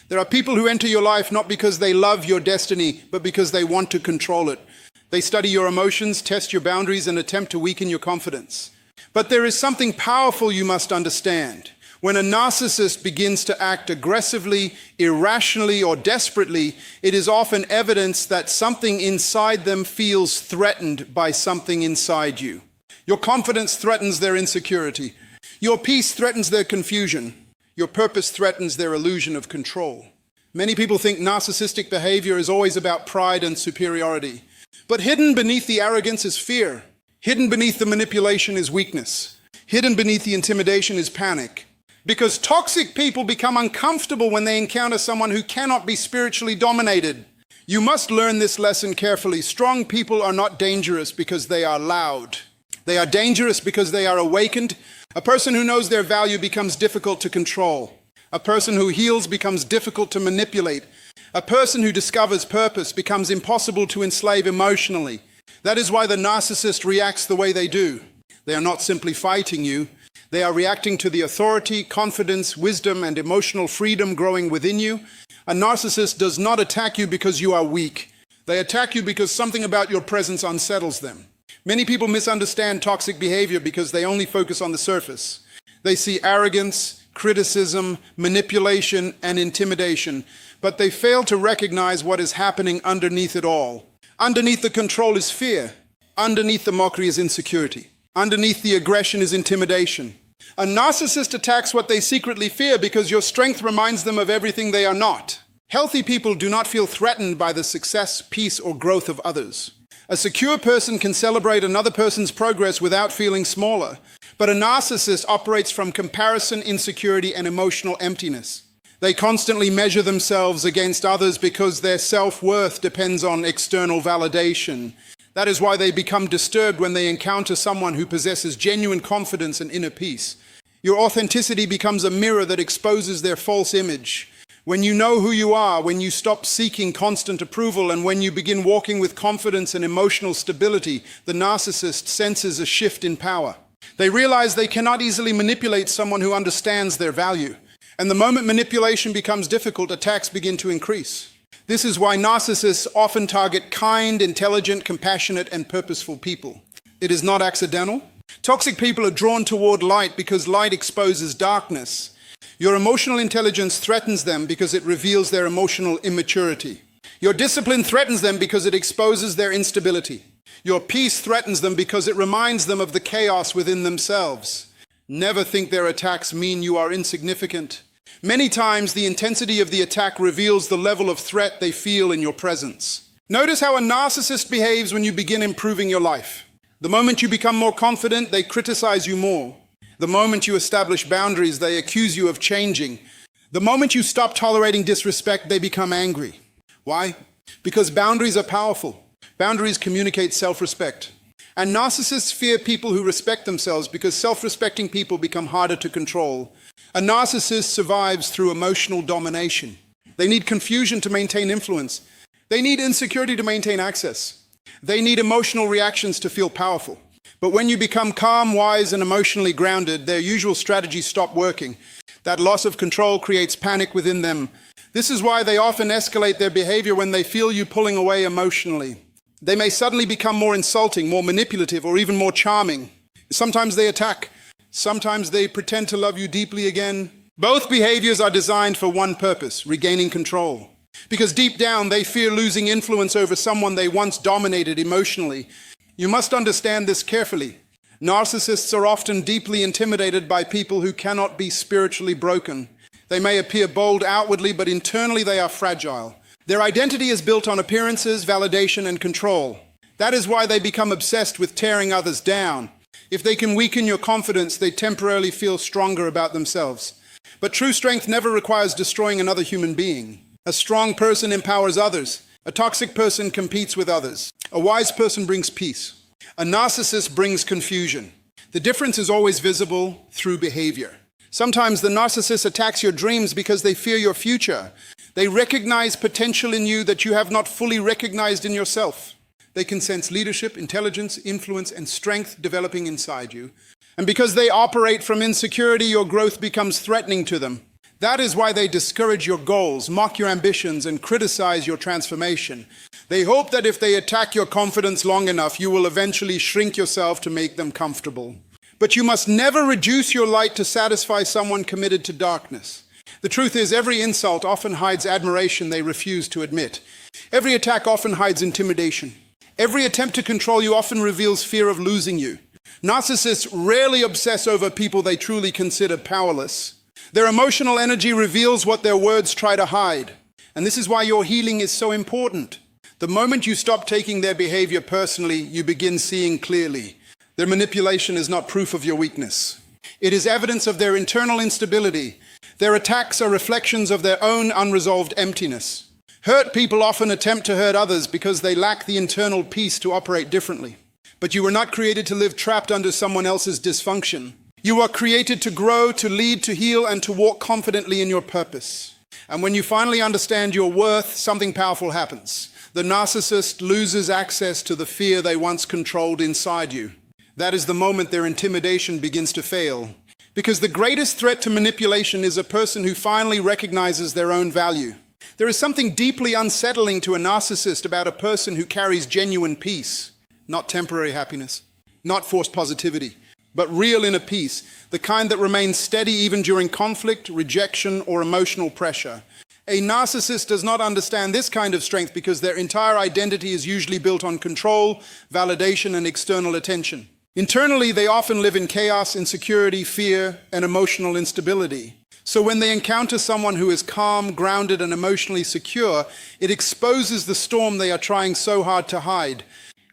There are people who enter your life not because they love your destiny, but because they want to control it. They study your emotions, test your boundaries, and attempt to weaken your confidence. But there is something powerful you must understand. When a narcissist begins to act aggressively, irrationally, or desperately, it is often evidence that something inside them feels threatened by something inside you. Your confidence threatens their insecurity. Your peace threatens their confusion. Your purpose threatens their illusion of control. Many people think narcissistic behavior is always about pride and superiority. But hidden beneath the arrogance is fear. Hidden beneath the manipulation is weakness. Hidden beneath the intimidation is panic. Because toxic people become uncomfortable when they encounter someone who cannot be spiritually dominated. You must learn this lesson carefully. Strong people are not dangerous because they are loud. They are dangerous because they are awakened. A person who knows their value becomes difficult to control. A person who heals becomes difficult to manipulate. A person who discovers purpose becomes impossible to enslave emotionally. That is why the narcissist reacts the way they do. They are not simply fighting you. They are reacting to the authority, confidence, wisdom, and emotional freedom growing within you. A narcissist does not attack you because you are weak. They attack you because something about your presence unsettles them. Many people misunderstand toxic behavior because they only focus on the surface. They see arrogance, criticism, manipulation, and intimidation, but they fail to recognize what is happening underneath it all. Underneath the control is fear. Underneath the mockery is insecurity. Underneath the aggression is intimidation. A narcissist attacks what they secretly fear because your strength reminds them of everything they are not. Healthy people do not feel threatened by the success, peace, or growth of others. A secure person can celebrate another person's progress without feeling smaller, but a narcissist operates from comparison, insecurity, and emotional emptiness. They constantly measure themselves against others because their self-worth depends on external validation. That is why they become disturbed when they encounter someone who possesses genuine confidence and inner peace. Your authenticity becomes a mirror that exposes their false image. When you know who you are, when you stop seeking constant approval, and when you begin walking with confidence and emotional stability, the narcissist senses a shift in power. They realize they cannot easily manipulate someone who understands their value. And the moment manipulation becomes difficult, attacks begin to increase. This is why narcissists often target kind, intelligent, compassionate, and purposeful people. It is not accidental. Toxic people are drawn toward light because light exposes darkness. Your emotional intelligence threatens them because it reveals their emotional immaturity. Your discipline threatens them because it exposes their instability. Your peace threatens them because it reminds them of the chaos within themselves. Never think their attacks mean you are insignificant. Many times, the intensity of the attack reveals the level of threat they feel in your presence. Notice how a narcissist behaves when you begin improving your life. The moment you become more confident, they criticize you more. The moment you establish boundaries, they accuse you of changing. The moment you stop tolerating disrespect, they become angry. Why? Because boundaries are powerful. Boundaries communicate self-respect. And narcissists fear people who respect themselves because self-respecting people become harder to control. A narcissist survives through emotional domination. They need confusion to maintain influence. They need insecurity to maintain access. They need emotional reactions to feel powerful. But when you become calm, wise, and emotionally grounded, their usual strategies stop working. That loss of control creates panic within them. This is why they often escalate their behavior when they feel you pulling away emotionally. They may suddenly become more insulting, more manipulative, or even more charming. Sometimes they attack. Sometimes they pretend to love you deeply again. Both behaviors are designed for one purpose: regaining control. Because deep down, they fear losing influence over someone they once dominated emotionally. You must understand this carefully. Narcissists are often deeply intimidated by people who cannot be spiritually broken. They may appear bold outwardly, but internally they are fragile. Their identity is built on appearances, validation, and control. That is why they become obsessed with tearing others down. If they can weaken your confidence, they temporarily feel stronger about themselves. But true strength never requires destroying another human being. A strong person empowers others. A toxic person competes with others. A wise person brings peace. A narcissist brings confusion. The difference is always visible through behavior. Sometimes the narcissist attacks your dreams because they fear your future. They recognize potential in you that you have not fully recognized in yourself. They can sense leadership, intelligence, influence, and strength developing inside you. And because they operate from insecurity, your growth becomes threatening to them. That is why they discourage your goals, mock your ambitions, and criticize your transformation. They hope that if they attack your confidence long enough, you will eventually shrink yourself to make them comfortable. But you must never reduce your light to satisfy someone committed to darkness. The truth is, every insult often hides admiration they refuse to admit. Every attack often hides intimidation. Every attempt to control you often reveals fear of losing you. Narcissists rarely obsess over people they truly consider powerless. Their emotional energy reveals what their words try to hide. And this is why your healing is so important. The moment you stop taking their behavior personally, you begin seeing clearly. Their manipulation is not proof of your weakness. It is evidence of their internal instability. Their attacks are reflections of their own unresolved emptiness. Hurt people often attempt to hurt others because they lack the internal peace to operate differently. But you were not created to live trapped under someone else's dysfunction. You are created to grow, to lead, to heal, and to walk confidently in your purpose. And when you finally understand your worth, something powerful happens. The narcissist loses access to the fear they once controlled inside you. That is the moment their intimidation begins to fail. Because the greatest threat to manipulation is a person who finally recognizes their own value. There is something deeply unsettling to a narcissist about a person who carries genuine peace, not temporary happiness, not forced positivity, but real inner peace, the kind that remains steady even during conflict, rejection, or emotional pressure. A narcissist does not understand this kind of strength because their entire identity is usually built on control, validation, and external attention. Internally, they often live in chaos, insecurity, fear, and emotional instability. So when they encounter someone who is calm, grounded, and emotionally secure, it exposes the storm they are trying so hard to hide.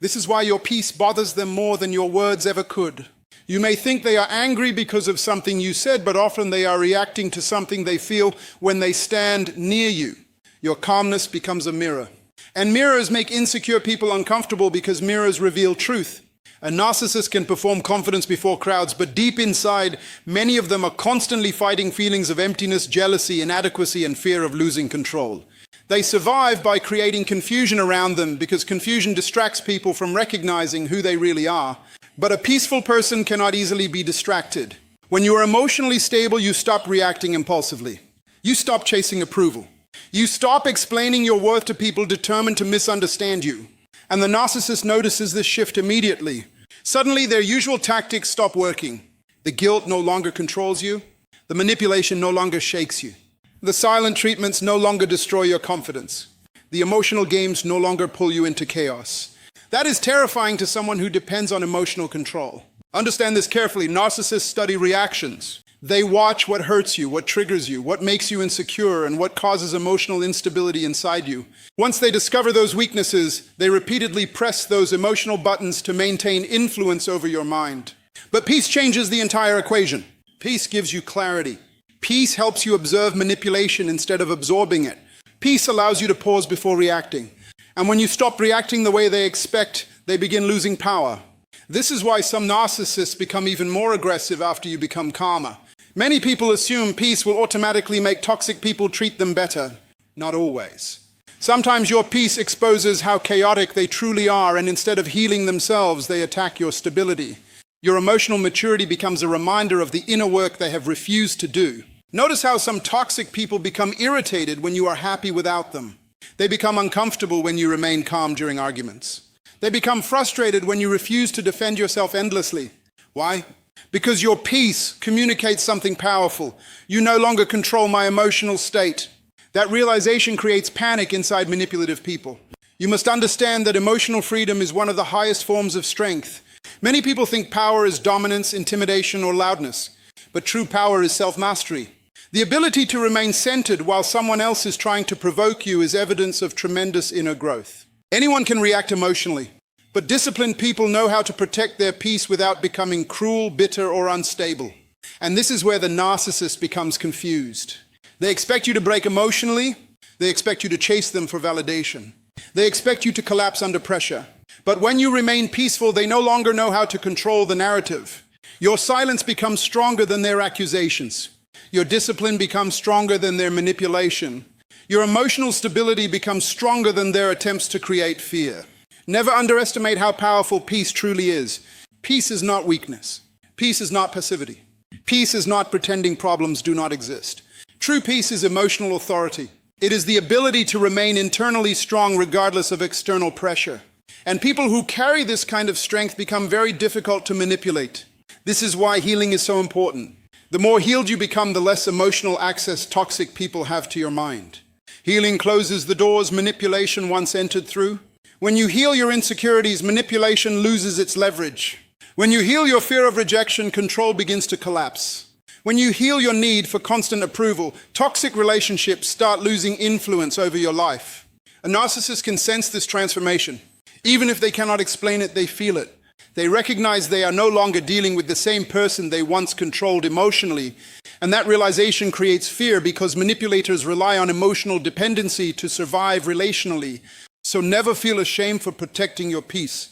This is why your peace bothers them more than your words ever could. You may think they are angry because of something you said, but often they are reacting to something they feel when they stand near you. Your calmness becomes a mirror. And mirrors make insecure people uncomfortable because mirrors reveal truth. A narcissist can perform confidence before crowds, but deep inside, many of them are constantly fighting feelings of emptiness, jealousy, inadequacy, and fear of losing control. They survive by creating confusion around them because confusion distracts people from recognizing who they really are. But a peaceful person cannot easily be distracted. When you are emotionally stable, you stop reacting impulsively. You stop chasing approval. You stop explaining your worth to people determined to misunderstand you. And the narcissist notices this shift immediately. Suddenly, their usual tactics stop working. The guilt no longer controls you. The manipulation no longer shakes you. The silent treatments no longer destroy your confidence. The emotional games no longer pull you into chaos. That is terrifying to someone who depends on emotional control. Understand this carefully. Narcissists study reactions. They watch what hurts you, what triggers you, what makes you insecure, and what causes emotional instability inside you. Once they discover those weaknesses, they repeatedly press those emotional buttons to maintain influence over your mind. But peace changes the entire equation. Peace gives you clarity. Peace helps you observe manipulation instead of absorbing it. Peace allows you to pause before reacting. And when you stop reacting the way they expect, they begin losing power. This is why some narcissists become even more aggressive after you become calmer. Many people assume peace will automatically make toxic people treat them better. Not always. Sometimes your peace exposes how chaotic they truly are, and instead of healing themselves, they attack your stability. Your emotional maturity becomes a reminder of the inner work they have refused to do. Notice how some toxic people become irritated when you are happy without them. They become uncomfortable when you remain calm during arguments. They become frustrated when you refuse to defend yourself endlessly. Why? Because your peace communicates something powerful. You no longer control my emotional state. That realization creates panic inside manipulative people. You must understand that emotional freedom is one of the highest forms of strength. Many people think power is dominance, intimidation, or loudness. But true power is self-mastery. The ability to remain centered while someone else is trying to provoke you is evidence of tremendous inner growth. Anyone can react emotionally, but disciplined people know how to protect their peace without becoming cruel, bitter, or unstable. And this is where the narcissist becomes confused. They expect you to break emotionally. They expect you to chase them for validation. They expect you to collapse under pressure. But when you remain peaceful, they no longer know how to control the narrative. Your silence becomes stronger than their accusations. Your discipline becomes stronger than their manipulation. Your emotional stability becomes stronger than their attempts to create fear. Never underestimate how powerful peace truly is. Peace is not weakness. Peace is not passivity. Peace is not pretending problems do not exist. True peace is emotional authority. It is the ability to remain internally strong regardless of external pressure. And people who carry this kind of strength become very difficult to manipulate. This is why healing is so important. The more healed you become, the less emotional access toxic people have to your mind. Healing closes the doors manipulation once entered through. When you heal your insecurities, manipulation loses its leverage. When you heal your fear of rejection, control begins to collapse. When you heal your need for constant approval, toxic relationships start losing influence over your life. A narcissist can sense this transformation. Even if they cannot explain it, they feel it. They recognize they are no longer dealing with the same person they once controlled emotionally, and that realization creates fear because manipulators rely on emotional dependency to survive relationally. So never feel ashamed for protecting your peace.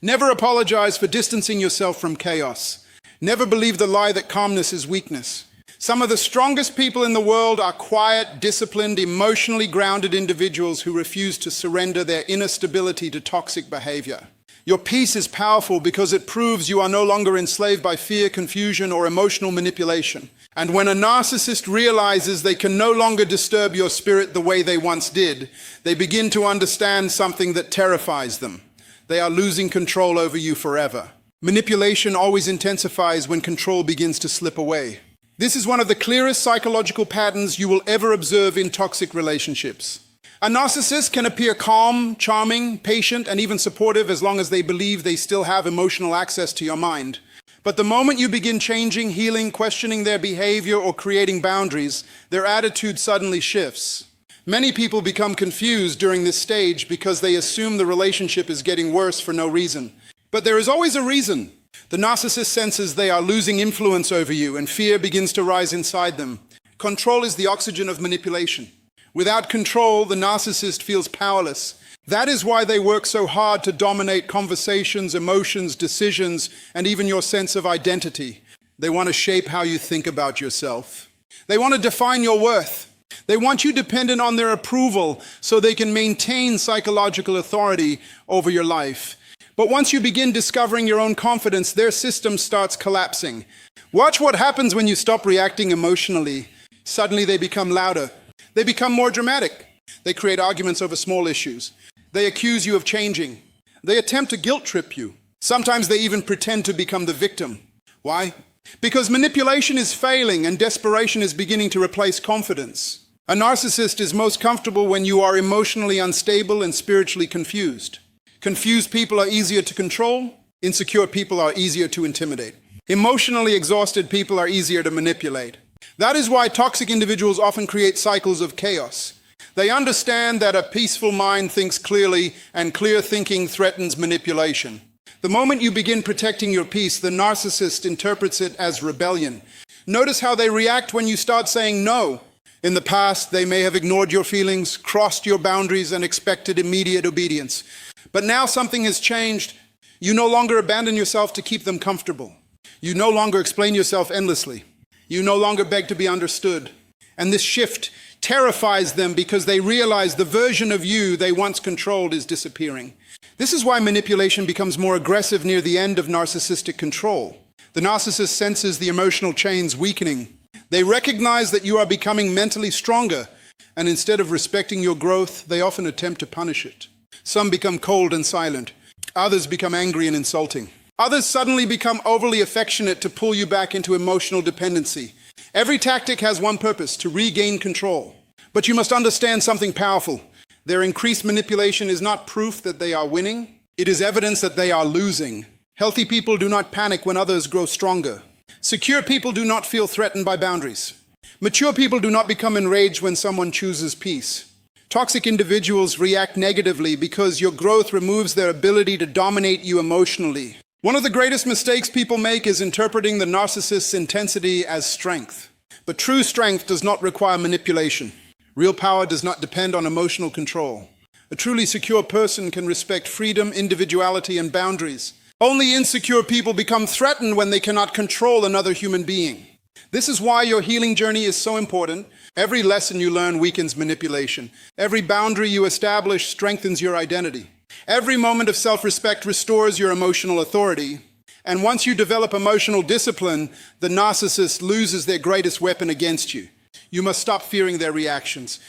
Never apologize for distancing yourself from chaos. Never believe the lie that calmness is weakness. Some of the strongest people in the world are quiet, disciplined, emotionally grounded individuals who refuse to surrender their inner stability to toxic behavior. Your peace is powerful because it proves you are no longer enslaved by fear, confusion, or emotional manipulation. And when a narcissist realizes they can no longer disturb your spirit the way they once did, they begin to understand something that terrifies them. They are losing control over you forever. Manipulation always intensifies when control begins to slip away. This is one of the clearest psychological patterns you will ever observe in toxic relationships. A narcissist can appear calm, charming, patient, and even supportive as long as they believe they still have emotional access to your mind. But the moment you begin changing, healing, questioning their behavior, or creating boundaries, their attitude suddenly shifts. Many people become confused during this stage because they assume the relationship is getting worse for no reason. But there is always a reason. The narcissist senses they are losing influence over you, and fear begins to rise inside them. Control is the oxygen of manipulation. Without control, the narcissist feels powerless. That is why they work so hard to dominate conversations, emotions, decisions, and even your sense of identity. They want to shape how you think about yourself. They want to define your worth. They want you dependent on their approval so they can maintain psychological authority over your life. But once you begin discovering your own confidence, their system starts collapsing. Watch what happens when you stop reacting emotionally. Suddenly they become louder. They become more dramatic. They create arguments over small issues. They accuse you of changing. They attempt to guilt trip you. Sometimes they even pretend to become the victim. Why? Because manipulation is failing and desperation is beginning to replace confidence. A narcissist is most comfortable when you are emotionally unstable and spiritually confused. Confused people are easier to control. Insecure people are easier to intimidate. Emotionally exhausted people are easier to manipulate. That is why toxic individuals often create cycles of chaos. They understand that a peaceful mind thinks clearly, and clear thinking threatens manipulation. The moment you begin protecting your peace, the narcissist interprets it as rebellion. Notice how they react when you start saying no. In the past, they may have ignored your feelings, crossed your boundaries, and expected immediate obedience. But now something has changed. You no longer abandon yourself to keep them comfortable. You no longer explain yourself endlessly. You no longer beg to be understood. And this shift terrifies them because they realize the version of you they once controlled is disappearing. This is why manipulation becomes more aggressive near the end of narcissistic control. The narcissist senses the emotional chains weakening. They recognize that you are becoming mentally stronger, and instead of respecting your growth, they often attempt to punish it. Some become cold and silent. Others become angry and insulting. Others suddenly become overly affectionate to pull you back into emotional dependency. Every tactic has one purpose: to regain control. But you must understand something powerful. Their increased manipulation is not proof that they are winning. It is evidence that they are losing. Healthy people do not panic when others grow stronger. Secure people do not feel threatened by boundaries. Mature people do not become enraged when someone chooses peace. Toxic individuals react negatively because your growth removes their ability to dominate you emotionally. One of the greatest mistakes people make is interpreting the narcissist's intensity as strength. But true strength does not require manipulation. Real power does not depend on emotional control. A truly secure person can respect freedom, individuality, and boundaries. Only insecure people become threatened when they cannot control another human being. This is why your healing journey is so important. Every lesson you learn weakens manipulation. Every boundary you establish strengthens your identity. Every moment of self-respect restores your emotional authority. And once you develop emotional discipline, the narcissist loses their greatest weapon against you. You must stop fearing their reactions.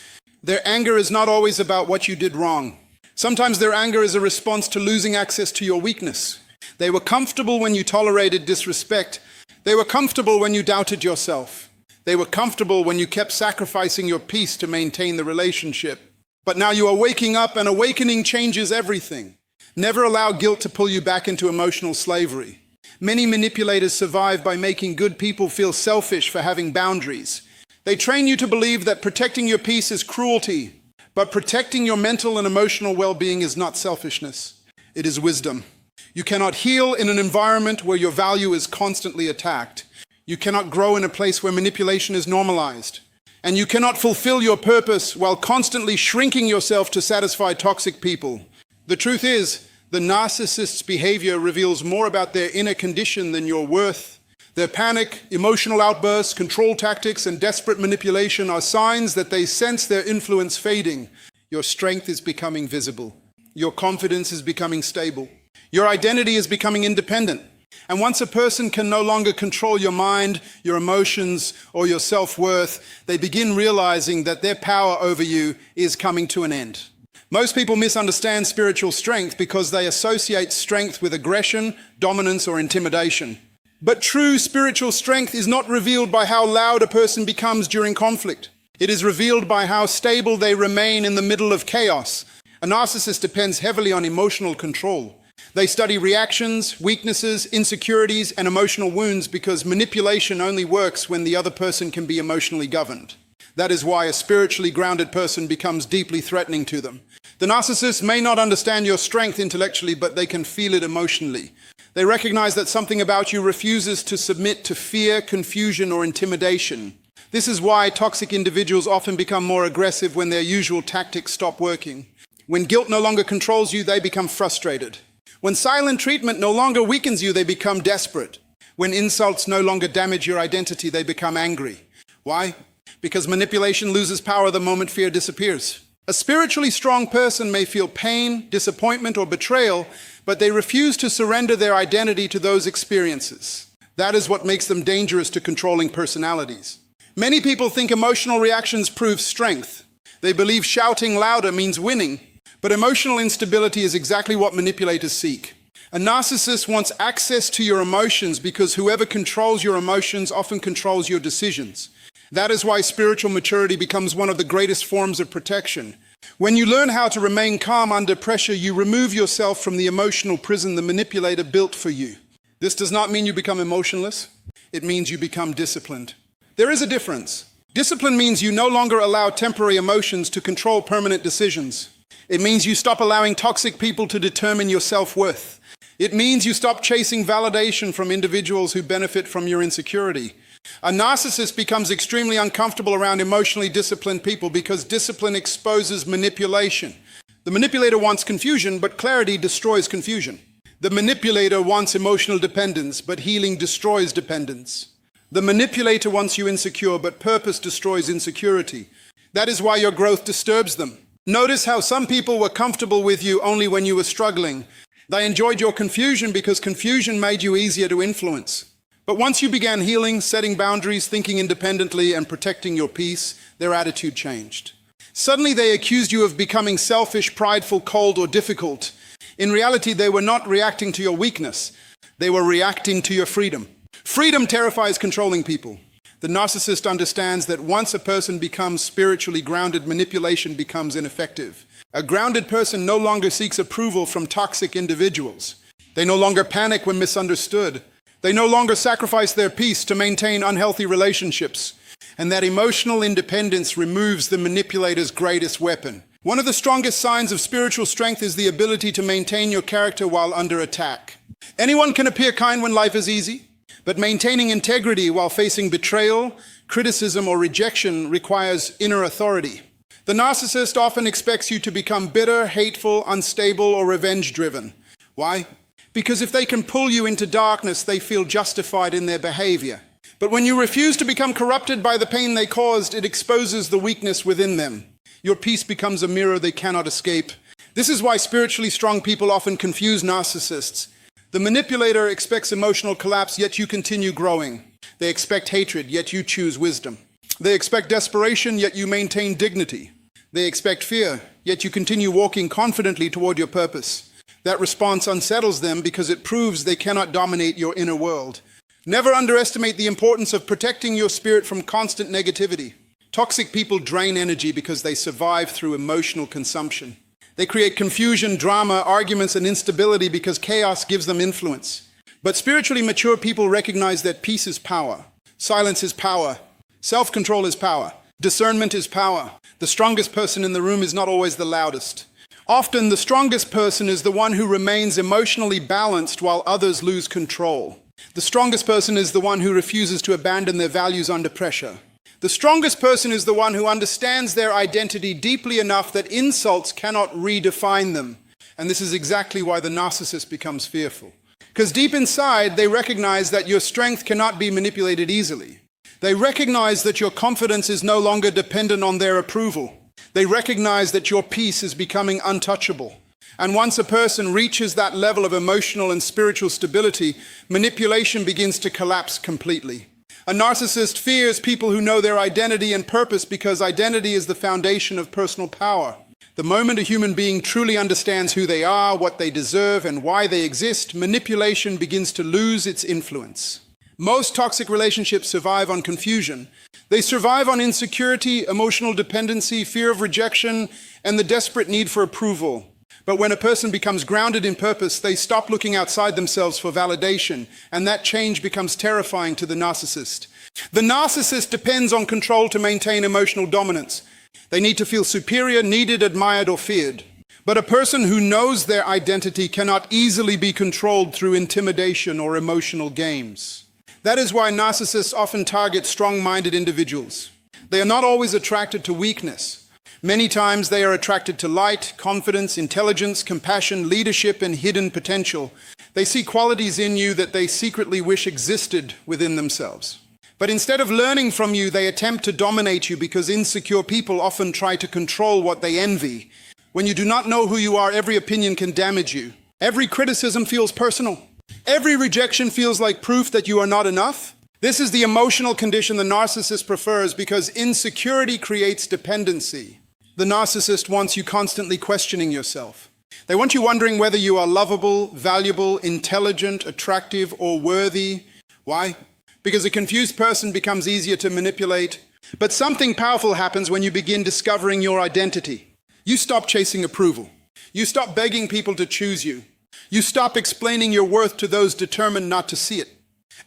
Their anger is not always about what you did wrong. Sometimes their anger is a response to losing access to your weakness. They were comfortable when you tolerated disrespect. They were comfortable when you doubted yourself. They were comfortable when you kept sacrificing your peace to maintain the relationship. But now you are waking up, and awakening changes everything. Never allow guilt to pull you back into emotional slavery. Many manipulators survive by making good people feel selfish for having boundaries. They train you to believe that protecting your peace is cruelty, but protecting your mental and emotional well-being is not selfishness. It is wisdom. You cannot heal in an environment where your value is constantly attacked. You cannot grow in a place where manipulation is normalized. And you cannot fulfill your purpose while constantly shrinking yourself to satisfy toxic people. The truth is, the narcissist's behavior reveals more about their inner condition than your worth. Their panic, emotional outbursts, control tactics, and desperate manipulation are signs that they sense their influence fading. Your strength is becoming visible. Your confidence is becoming stable. Your identity is becoming independent. And once a person can no longer control your mind, your emotions, or your self-worth, they begin realizing that their power over you is coming to an end. Most people misunderstand spiritual strength because they associate strength with aggression, dominance, or intimidation. But true spiritual strength is not revealed by how loud a person becomes during conflict. It is revealed by how stable they remain in the middle of chaos. A narcissist depends heavily on emotional control. They study reactions, weaknesses, insecurities, and emotional wounds because manipulation only works when the other person can be emotionally governed. That is why a spiritually grounded person becomes deeply threatening to them. The narcissist may not understand your strength intellectually, but they can feel it emotionally. They recognize that something about you refuses to submit to fear, confusion, or intimidation. This is why toxic individuals often become more aggressive when their usual tactics stop working. When guilt no longer controls you, they become frustrated. When silent treatment no longer weakens you, they become desperate. When insults no longer damage your identity, they become angry. Why? Because manipulation loses power the moment fear disappears. A spiritually strong person may feel pain, disappointment, or betrayal, but they refuse to surrender their identity to those experiences. That is what makes them dangerous to controlling personalities. Many people think emotional reactions prove strength. They believe shouting louder means winning. But emotional instability is exactly what manipulators seek. A narcissist wants access to your emotions because whoever controls your emotions often controls your decisions. That is why spiritual maturity becomes one of the greatest forms of protection. When you learn how to remain calm under pressure, you remove yourself from the emotional prison the manipulator built for you. This does not mean you become emotionless. It means you become disciplined. There is a difference. Discipline means you no longer allow temporary emotions to control permanent decisions. It means you stop allowing toxic people to determine your self-worth. It means you stop chasing validation from individuals who benefit from your insecurity. A narcissist becomes extremely uncomfortable around emotionally disciplined people because discipline exposes manipulation. The manipulator wants confusion, but clarity destroys confusion. The manipulator wants emotional dependence, but healing destroys dependence. The manipulator wants you insecure, but purpose destroys insecurity. That is why your growth disturbs them. Notice how some people were comfortable with you only when you were struggling. They enjoyed your confusion because confusion made you easier to influence. But once you began healing, setting boundaries, thinking independently, and protecting your peace, their attitude changed. Suddenly they accused you of becoming selfish, prideful, cold, or difficult. In reality, they were not reacting to your weakness. They were reacting to your freedom. Freedom terrifies controlling people. The narcissist understands that once a person becomes spiritually grounded, manipulation becomes ineffective. A grounded person no longer seeks approval from toxic individuals. They no longer panic when misunderstood. They no longer sacrifice their peace to maintain unhealthy relationships. And that emotional independence removes the manipulator's greatest weapon. One of the strongest signs of spiritual strength is the ability to maintain your character while under attack. Anyone can appear kind when life is easy. But maintaining integrity while facing betrayal, criticism, or rejection requires inner authority. The narcissist often expects you to become bitter, hateful, unstable, or revenge-driven. Why? Because if they can pull you into darkness, they feel justified in their behavior. But when you refuse to become corrupted by the pain they caused, it exposes the weakness within them. Your peace becomes a mirror they cannot escape. This is why spiritually strong people often confuse narcissists. The manipulator expects emotional collapse, yet you continue growing. They expect hatred, yet you choose wisdom. They expect desperation, yet you maintain dignity. They expect fear, yet you continue walking confidently toward your purpose. That response unsettles them because it proves they cannot dominate your inner world. Never underestimate the importance of protecting your spirit from constant negativity. Toxic people drain energy because they survive through emotional consumption. They create confusion, drama, arguments, and instability because chaos gives them influence. But spiritually mature people recognize that peace is power, silence is power, self-control is power, discernment is power. The strongest person in the room is not always the loudest. Often, the strongest person is the one who remains emotionally balanced while others lose control. The strongest person is the one who refuses to abandon their values under pressure. The strongest person is the one who understands their identity deeply enough that insults cannot redefine them. And this is exactly why the narcissist becomes fearful. Because deep inside, they recognize that your strength cannot be manipulated easily. They recognize that your confidence is no longer dependent on their approval. They recognize that your peace is becoming untouchable. And once a person reaches that level of emotional and spiritual stability, manipulation begins to collapse completely. A narcissist fears people who know their identity and purpose because identity is the foundation of personal power. The moment a human being truly understands who they are, what they deserve, and why they exist, manipulation begins to lose its influence. Most toxic relationships survive on confusion. They survive on insecurity, emotional dependency, fear of rejection, and the desperate need for approval. But when a person becomes grounded in purpose, they stop looking outside themselves for validation, and that change becomes terrifying to the narcissist. The narcissist depends on control to maintain emotional dominance. They need to feel superior, needed, admired, or feared. But a person who knows their identity cannot easily be controlled through intimidation or emotional games. That is why narcissists often target strong-minded individuals. They are not always attracted to weakness. Many times they are attracted to light, confidence, intelligence, compassion, leadership, and hidden potential. They see qualities in you that they secretly wish existed within themselves. But instead of learning from you, they attempt to dominate you because insecure people often try to control what they envy. When you do not know who you are, every opinion can damage you. Every criticism feels personal. Every rejection feels like proof that you are not enough. This is the emotional condition the narcissist prefers because insecurity creates dependency. The narcissist wants you constantly questioning yourself. They want you wondering whether you are lovable, valuable, intelligent, attractive, or worthy. Why? Because a confused person becomes easier to manipulate. But something powerful happens when you begin discovering your identity. You stop chasing approval. You stop begging people to choose you. You stop explaining your worth to those determined not to see it.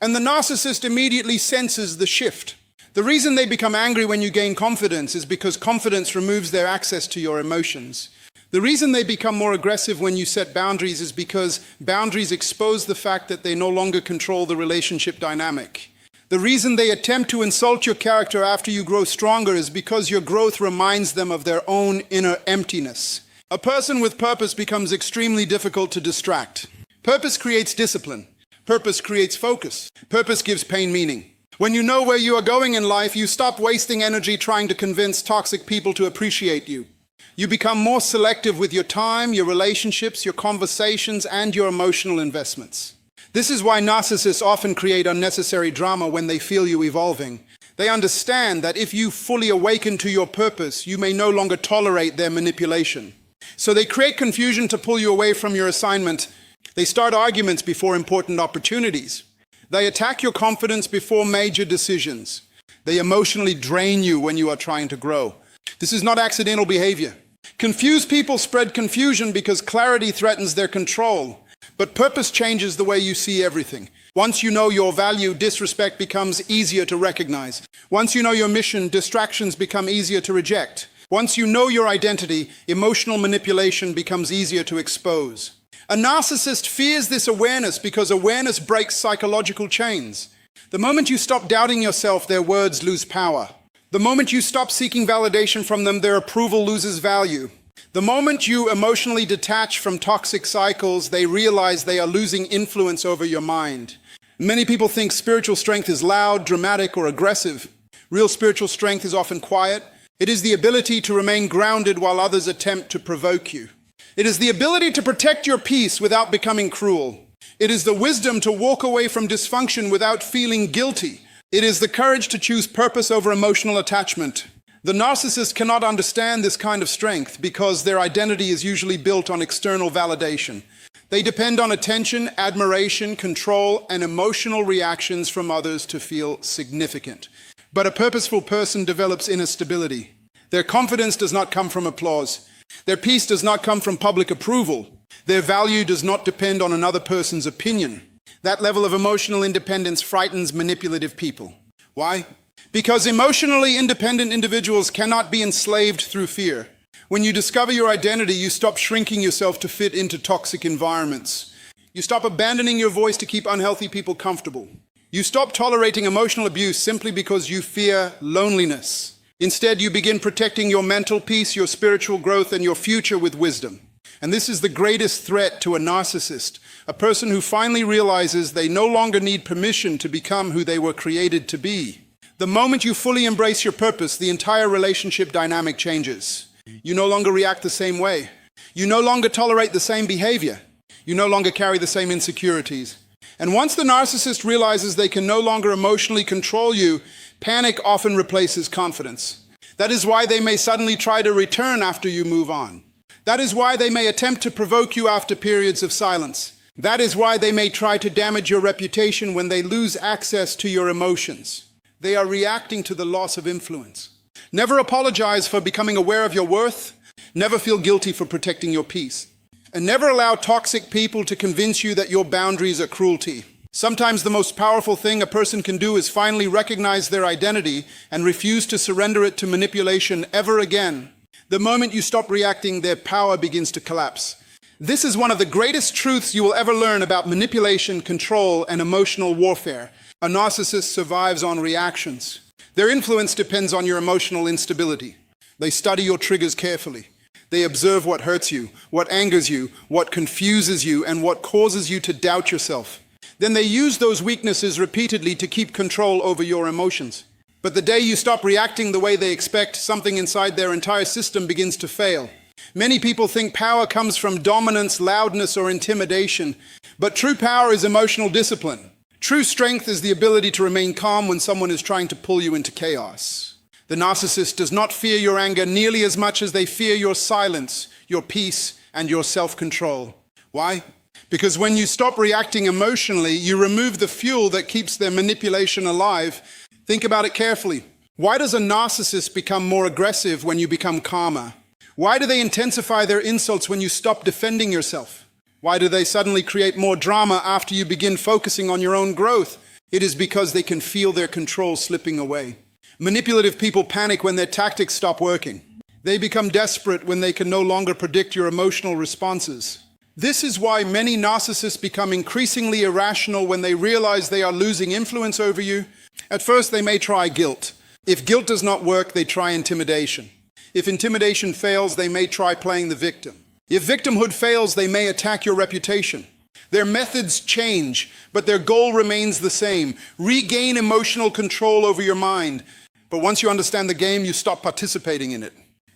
And the narcissist immediately senses the shift. The reason they become angry when you gain confidence is because confidence removes their access to your emotions. The reason they become more aggressive when you set boundaries is because boundaries expose the fact that they no longer control the relationship dynamic. The reason they attempt to insult your character after you grow stronger is because your growth reminds them of their own inner emptiness. A person with purpose becomes extremely difficult to distract. Purpose creates discipline. Purpose creates focus. Purpose gives pain meaning. When you know where you are going in life, you stop wasting energy trying to convince toxic people to appreciate you. You become more selective with your time, your relationships, your conversations, and your emotional investments. This is why narcissists often create unnecessary drama when they feel you evolving. They understand that if you fully awaken to your purpose, you may no longer tolerate their manipulation. So they create confusion to pull you away from your assignment. They start arguments before important opportunities. They attack your confidence before major decisions. They emotionally drain you when you are trying to grow. This is not accidental behavior. Confused people spread confusion because clarity threatens their control. But purpose changes the way you see everything. Once you know your value, disrespect becomes easier to recognize. Once you know your mission, distractions become easier to reject. Once you know your identity, emotional manipulation becomes easier to expose. A narcissist fears this awareness because awareness breaks psychological chains. The moment you stop doubting yourself, their words lose power. The moment you stop seeking validation from them, their approval loses value. The moment you emotionally detach from toxic cycles, they realize they are losing influence over your mind. Many people think spiritual strength is loud, dramatic, or aggressive. Real spiritual strength is often quiet. It is the ability to remain grounded while others attempt to provoke you. It is the ability to protect your peace without becoming cruel. It is the wisdom to walk away from dysfunction without feeling guilty. It is the courage to choose purpose over emotional attachment. The narcissist cannot understand this kind of strength because their identity is usually built on external validation. They depend on attention, admiration, control, and emotional reactions from others to feel significant. But a purposeful person develops inner stability. Their confidence does not come from applause. Their peace does not come from public approval. Their value does not depend on another person's opinion. That level of emotional independence frightens manipulative people. Why? Because emotionally independent individuals cannot be enslaved through fear. When you discover your identity, you stop shrinking yourself to fit into toxic environments. You stop abandoning your voice to keep unhealthy people comfortable. You stop tolerating emotional abuse simply because you fear loneliness. Instead, you begin protecting your mental peace, your spiritual growth, and your future with wisdom. And this is the greatest threat to a narcissist, a person who finally realizes they no longer need permission to become who they were created to be. The moment you fully embrace your purpose, the entire relationship dynamic changes. You no longer react the same way. You no longer tolerate the same behavior. You no longer carry the same insecurities. And once the narcissist realizes they can no longer emotionally control you, panic often replaces confidence. That is why they may suddenly try to return after you move on. That is why they may attempt to provoke you after periods of silence. That is why they may try to damage your reputation when they lose access to your emotions. They are reacting to the loss of influence. Never apologize for becoming aware of your worth. Never feel guilty for protecting your peace. And never allow toxic people to convince you that your boundaries are cruelty. Sometimes the most powerful thing a person can do is finally recognize their identity and refuse to surrender it to manipulation ever again. The moment you stop reacting, their power begins to collapse. This is one of the greatest truths you will ever learn about manipulation, control, and emotional warfare. A narcissist survives on reactions. Their influence depends on your emotional instability. They study your triggers carefully. They observe what hurts you, what angers you, what confuses you, and what causes you to doubt yourself. Then they use those weaknesses repeatedly to keep control over your emotions. But the day you stop reacting the way they expect, something inside their entire system begins to fail. Many people think power comes from dominance, loudness, or intimidation. But true power is emotional discipline. True strength is the ability to remain calm when someone is trying to pull you into chaos. The narcissist does not fear your anger nearly as much as they fear your silence, your peace, and your self-control. Why? Because when you stop reacting emotionally, you remove the fuel that keeps their manipulation alive. Think about it carefully. Why does a narcissist become more aggressive when you become calmer? Why do they intensify their insults when you stop defending yourself? Why do they suddenly create more drama after you begin focusing on your own growth? It is because they can feel their control slipping away. Manipulative people panic when their tactics stop working. They become desperate when they can no longer predict your emotional responses. This is why many narcissists become increasingly irrational when they realize they are losing influence over you. At first, they may try guilt. If guilt does not work, they try intimidation. If intimidation fails, they may try playing the victim. If victimhood fails, they may attack your reputation. Their methods change, but their goal remains the same. Regain emotional control over your mind. But once you understand the game, you stop participating in it.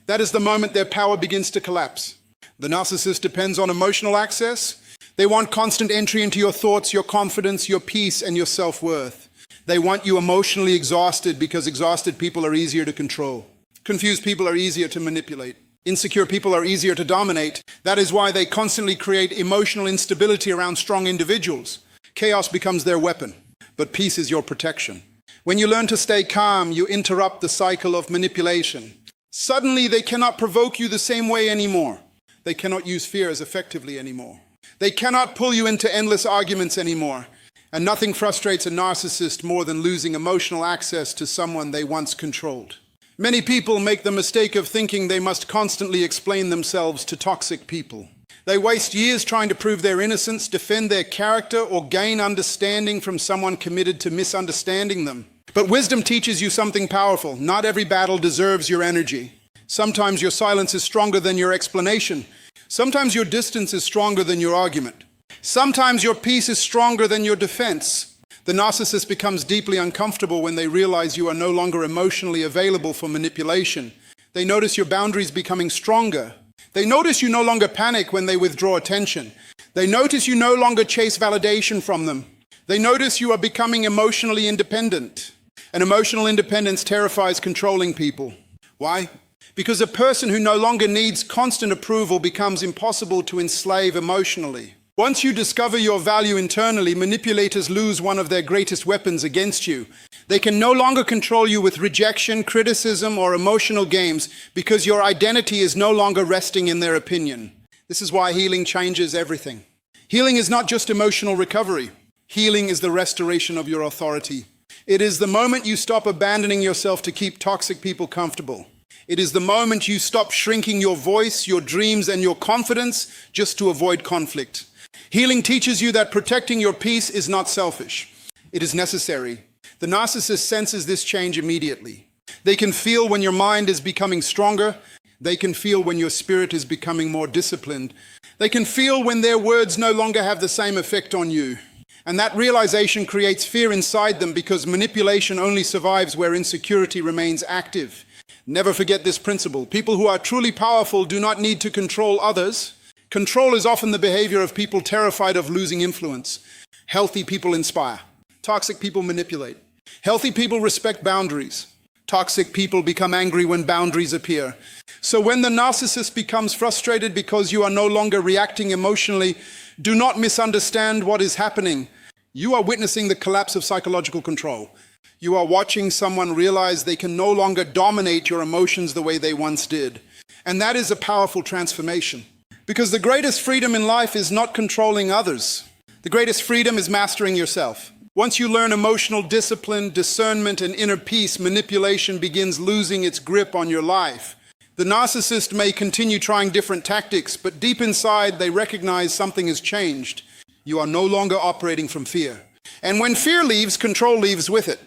That is the moment their power begins to collapse. The narcissist depends on emotional access. They want constant entry into your thoughts, your confidence, your peace, and your self-worth. They want you emotionally exhausted because exhausted people are easier to control. Confused people are easier to manipulate. Insecure people are easier to dominate. That is why they constantly create emotional instability around strong individuals. Chaos becomes their weapon, but peace is your protection. When you learn to stay calm, you interrupt the cycle of manipulation. Suddenly, they cannot provoke you the same way anymore. They cannot use fear as effectively anymore. They cannot pull you into endless arguments anymore. And nothing frustrates a narcissist more than losing emotional access to someone they once controlled. Many people make the mistake of thinking they must constantly explain themselves to toxic people. They waste years trying to prove their innocence, defend their character, or gain understanding from someone committed to misunderstanding them. But wisdom teaches you something powerful. Not every battle deserves your energy. Sometimes your silence is stronger than your explanation. Sometimes your distance is stronger than your argument. Sometimes your peace is stronger than your defense. The narcissist becomes deeply uncomfortable when they realize you are no longer emotionally available for manipulation. They notice your boundaries becoming stronger. They notice you no longer panic when they withdraw attention. They notice you no longer chase validation from them. They notice you are becoming emotionally independent. And emotional independence terrifies controlling people. Why? Because a person who no longer needs constant approval becomes impossible to enslave emotionally. Once you discover your value internally, manipulators lose one of their greatest weapons against you. They can no longer control you with rejection, criticism, or emotional games because your identity is no longer resting in their opinion. This is why healing changes everything. Healing is not just emotional recovery. Healing is the restoration of your authority. It is the moment you stop abandoning yourself to keep toxic people comfortable. It is the moment you stop shrinking your voice, your dreams, and your confidence just to avoid conflict. Healing teaches you that protecting your peace is not selfish. It is necessary. The narcissist senses this change immediately. They can feel when your mind is becoming stronger. They can feel when your spirit is becoming more disciplined. They can feel when their words no longer have the same effect on you. And that realization creates fear inside them because manipulation only survives where insecurity remains active. Never forget this principle. People who are truly powerful do not need to control others. Control is often the behavior of people terrified of losing influence. Healthy people inspire. Toxic people manipulate. Healthy people respect boundaries. Toxic people become angry when boundaries appear. So when the narcissist becomes frustrated because you are no longer reacting emotionally, do not misunderstand what is happening. You are witnessing the collapse of psychological control. You are watching someone realize they can no longer dominate your emotions the way they once did. And that is a powerful transformation. Because the greatest freedom in life is not controlling others. The greatest freedom is mastering yourself. Once you learn emotional discipline, discernment, and inner peace, manipulation begins losing its grip on your life. The narcissist may continue trying different tactics, but deep inside they recognize something has changed. You are no longer operating from fear. And when fear leaves, control leaves with it.